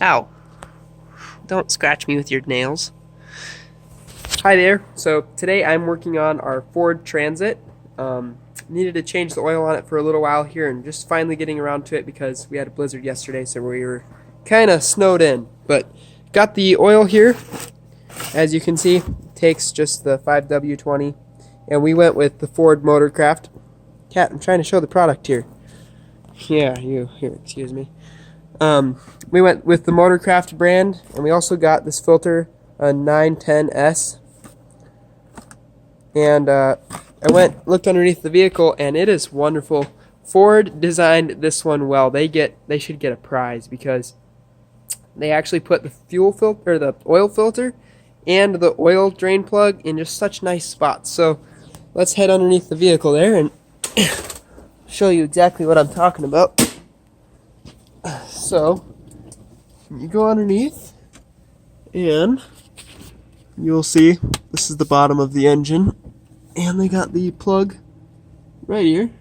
Ow. Don't scratch me with your nails. Hi there. So today I'm working on our Ford Transit. Needed to change the oil on it for a little while here and just finally getting around to it because we had a blizzard yesterday, so we were kind of snowed in. But got the oil here. As you can see, takes just the 5W20, and we went with the Ford Motorcraft. Cat, I'm trying to show the product here. Yeah, here, excuse me. We went with the Motorcraft brand, and we also got this filter, a 910S. And I looked underneath the vehicle, and it is wonderful. Ford designed this one well. They should get a prize because they actually put the fuel filter, or the oil filter, and the oil drain plug in just such nice spots. So let's head underneath the vehicle there and show you exactly what I'm talking about. So you go underneath, and you'll see this is the bottom of the engine, and they got the plug right here.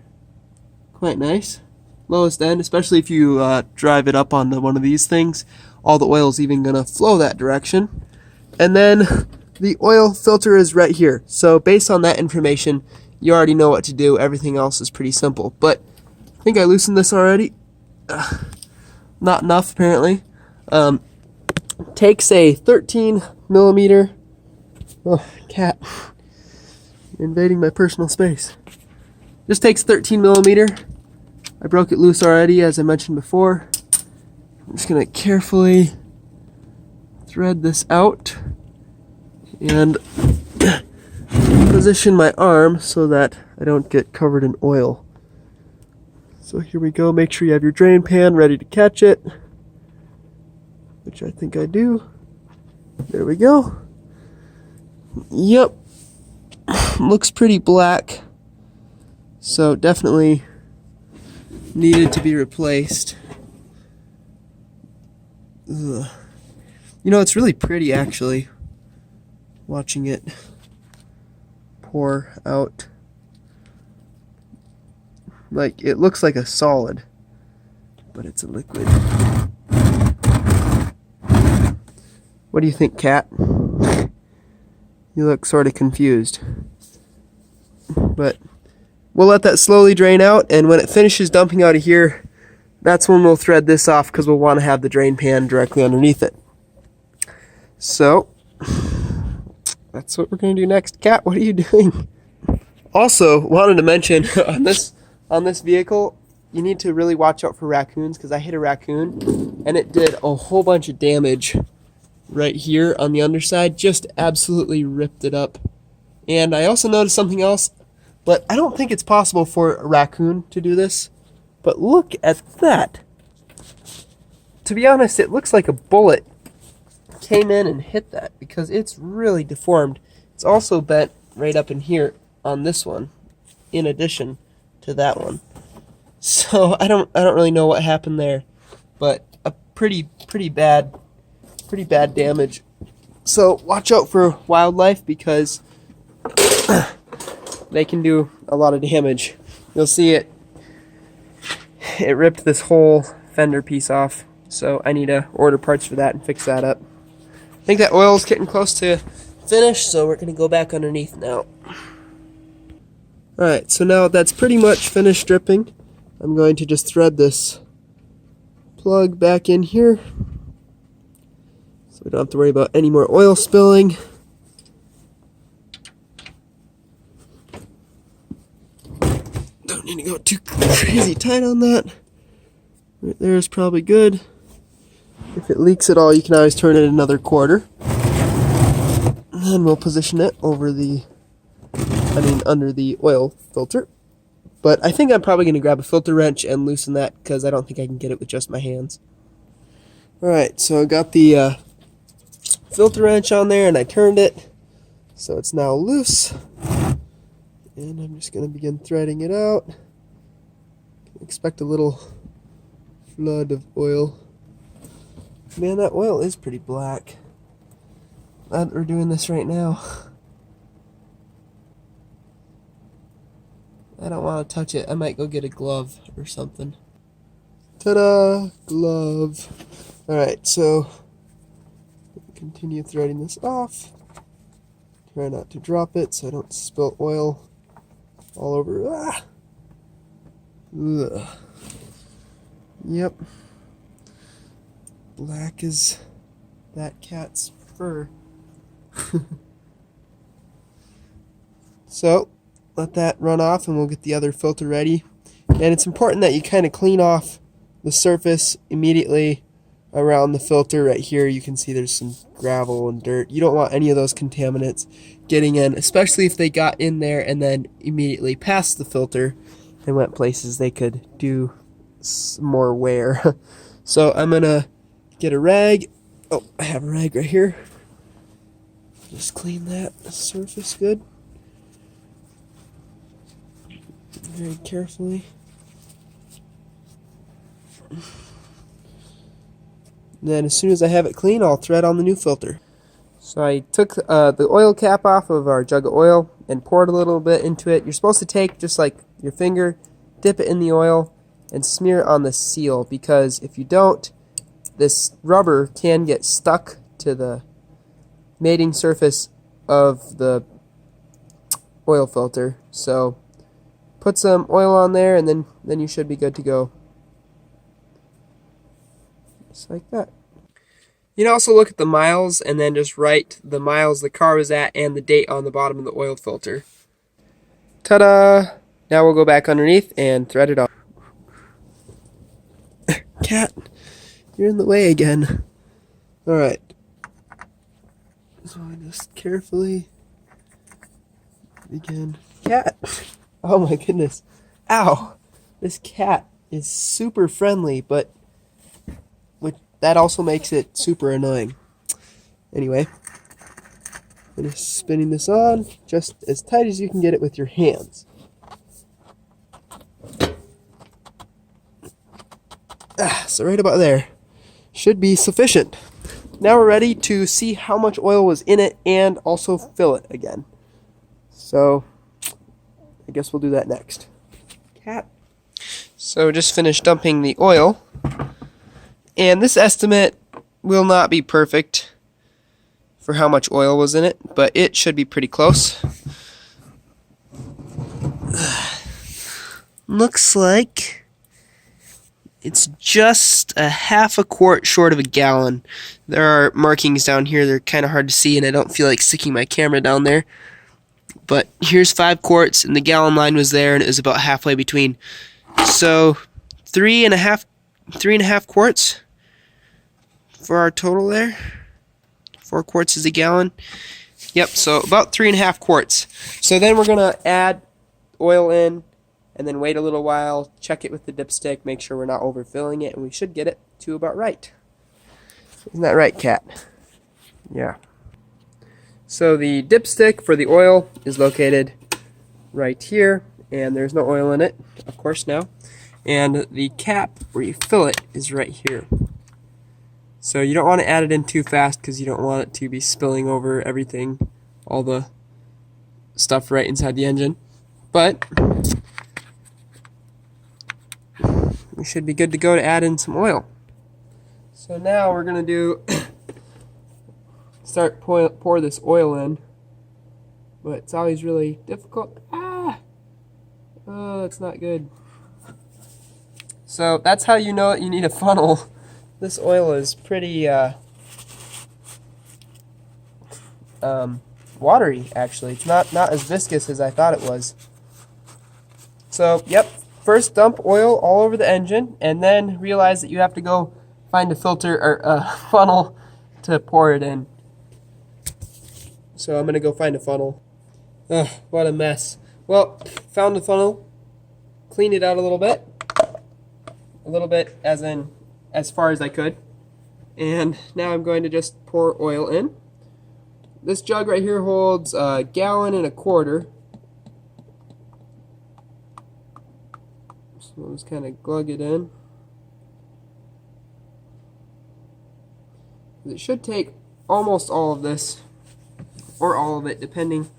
Quite nice. Lowest end, especially if you drive it up onto one of these things, all the oil is even gonna flow that direction. And then the oil filter is right here. So based on that information, you already know what to do. Everything else is pretty simple. But I think I loosened this already. Not enough, apparently. Takes a 13 millimeter. Oh, cat. You're invading my personal space. This takes 13 millimeter. I broke it loose already, as I mentioned before. I'm just going to carefully thread this out and position my arm so that I don't get covered in oil. So here we go. Make sure you have your drain pan ready to catch it, which I think I do. There we go. Yep. Looks pretty black. So definitely needed to be replaced. Ugh. You know, it's really pretty actually, watching it pour out. Like, it looks like a solid, but it's a liquid. What do you think, Cat? You look sort of confused. But we'll let that slowly drain out, and when it finishes dumping out of here, that's when we'll thread this off because we'll want to have the drain pan directly underneath it. So that's what we're going to do next. Cat, what are you doing? Also, wanted to mention on this vehicle, you need to really watch out for raccoons because I hit a raccoon and it did a whole bunch of damage right here on the underside. Just absolutely ripped it up. And I also noticed something else, but I don't think it's possible for a raccoon to do this. But look at that. To be honest, it looks like a bullet came in and hit that because it's really deformed. It's also bent right up in here on this one, in addition to that one. So I don't really know what happened there, but a pretty bad damage. So watch out for wildlife because they can do a lot of damage. You'll see it ripped this whole fender piece off, so I need to order parts for that and fix that up. I think that oil's getting close to finish, so we're going to go back underneath now. Alright, so now that's pretty much finished dripping. I'm going to just thread this plug back in here so we don't have to worry about any more oil spilling. Don't need to go too crazy tight on that. Right there is probably good. If it leaks at all, you can always turn it another quarter. And then we'll position it over under the oil filter. But I think I'm probably going to grab a filter wrench and loosen that because I don't think I can get it with just my hands. Alright, so I got the filter wrench on there and I turned it. So it's now loose. And I'm just going to begin threading it out. Expect a little flood of oil. Man, that oil is pretty black. Glad that we're doing this right now. I don't want to touch it. I might go get a glove or something. Ta-da! Glove. Alright, so continue threading this off. Try not to drop it so I don't spill oil all over. Ah! Ugh. Yep. Black as that cat's fur. So, let that run off and we'll get the other filter ready. And it's important that you kind of clean off the surface immediately around the filter. Right here you can see there's some gravel and dirt. You don't want any of those contaminants getting in, especially if they got in there and then immediately past the filter and went places they could do some more wear. So I'm gonna get a rag. Oh, I have a rag right here. Just clean that surface good. Very carefully. Then as soon as I have it clean, I'll thread on the new filter. So I took the oil cap off of our jug of oil and poured a little bit into it. You're supposed to take just like your finger, dip it in the oil, and smear it on the seal, because if you don't, this rubber can get stuck to the mating surface of the oil filter. So put some oil on there and then you should be good to go. Just like that. You can also look at the miles and then just write the miles the car was at and the date on the bottom of the oil filter. Ta-da! Now we'll go back underneath and thread it on. Cat, you're in the way again. Alright. So I just carefully begin. Cat! Oh my goodness. Ow! This cat is super friendly, but that also makes it super annoying. Anyway, finish spinning this on just as tight as you can get it with your hands. So right about there should be sufficient. Now we're ready to see how much oil was in it and also fill it again. So I guess we'll do that next. Cat. So just finished dumping the oil. And this estimate will not be perfect for how much oil was in it, but it should be pretty close. Looks like it's just a half a quart short of a gallon. There are markings down here. They're kind of hard to see, and I don't feel like sticking my camera down there. But here's 5 quarts, and the gallon line was there, and it was about halfway between. So 3.5 quarts for our total there. 4 quarts is a gallon. Yep, so about 3.5 quarts. So then we're going to add oil in and then wait a little while, check it with the dipstick, make sure we're not overfilling it, and we should get it to about right. Isn't that right, Cat? Yeah. So the dipstick for the oil is located right here, and there's no oil in it, of course, now. And the cap where you fill it is right here. So you don't want to add it in too fast because you don't want it to be spilling over everything, all the stuff right inside the engine. But we should be good to go to add in some oil. So now we're going to start pour this oil in. But it's always really difficult. Oh, that's not good. So that's how you know that you need a funnel. This oil is pretty watery, actually. It's not as viscous as I thought it was. So, yep, first dump oil all over the engine, and then realize that you have to go find a filter or a funnel to pour it in. So I'm gonna go find a funnel. Ugh, what a mess. Well, found a funnel, cleaned it out a little bit as far as I could, and now I'm going to just pour oil in. This jug right here holds 1.25 gallons. So I'll just kind of glug it in. It should take almost all of this, or all of it, depending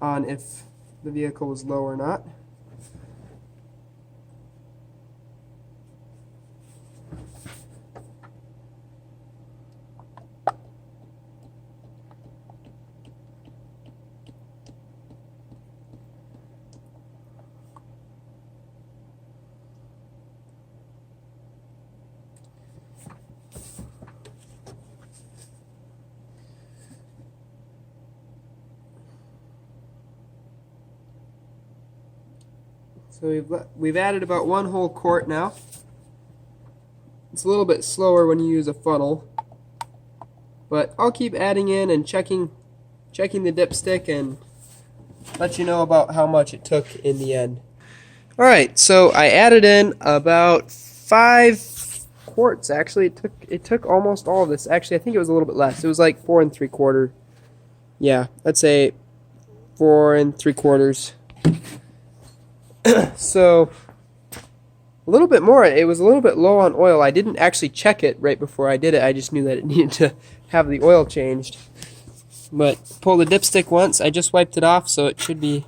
on if the vehicle was low or not. So we've added about 1 whole quart now. It's a little bit slower when you use a funnel, but I'll keep adding in and checking the dipstick and let you know about how much it took in the end. Alright, so I added in about 5 quarts. Actually, it took almost all of this. Actually, I think it was a little bit less. It was like 4 3/4. Yeah, let's say 4 3/4. So a little bit more. It was a little bit low on oil. I didn't actually check it right before I did it. I just knew that it needed to have the oil changed. But pull the dipstick once. I just wiped it off, so it should be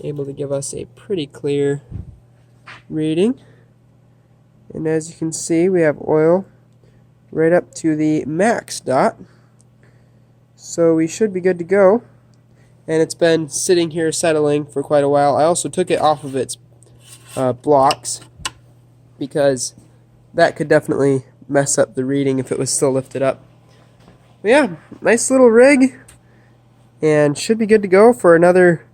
able to give us a pretty clear reading. And as you can see, we have oil right up to the max dot. So we should be good to go. And it's been sitting here settling for quite a while. I also took it off of its blocks because that could definitely mess up the reading if it was still lifted up. But yeah, nice little rig, and should be good to go for another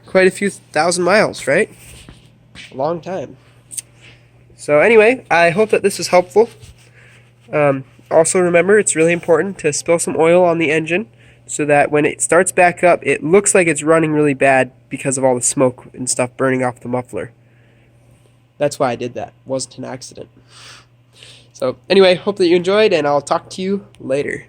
quite a few thousand miles, right? A long time. So anyway, I hope that this was helpful. Also remember, it's really important to spill some oil on the engine so that when it starts back up, it looks like it's running really bad because of all the smoke and stuff burning off the muffler. That's why I did that. It wasn't an accident. So anyway, hope that you enjoyed, and I'll talk to you later.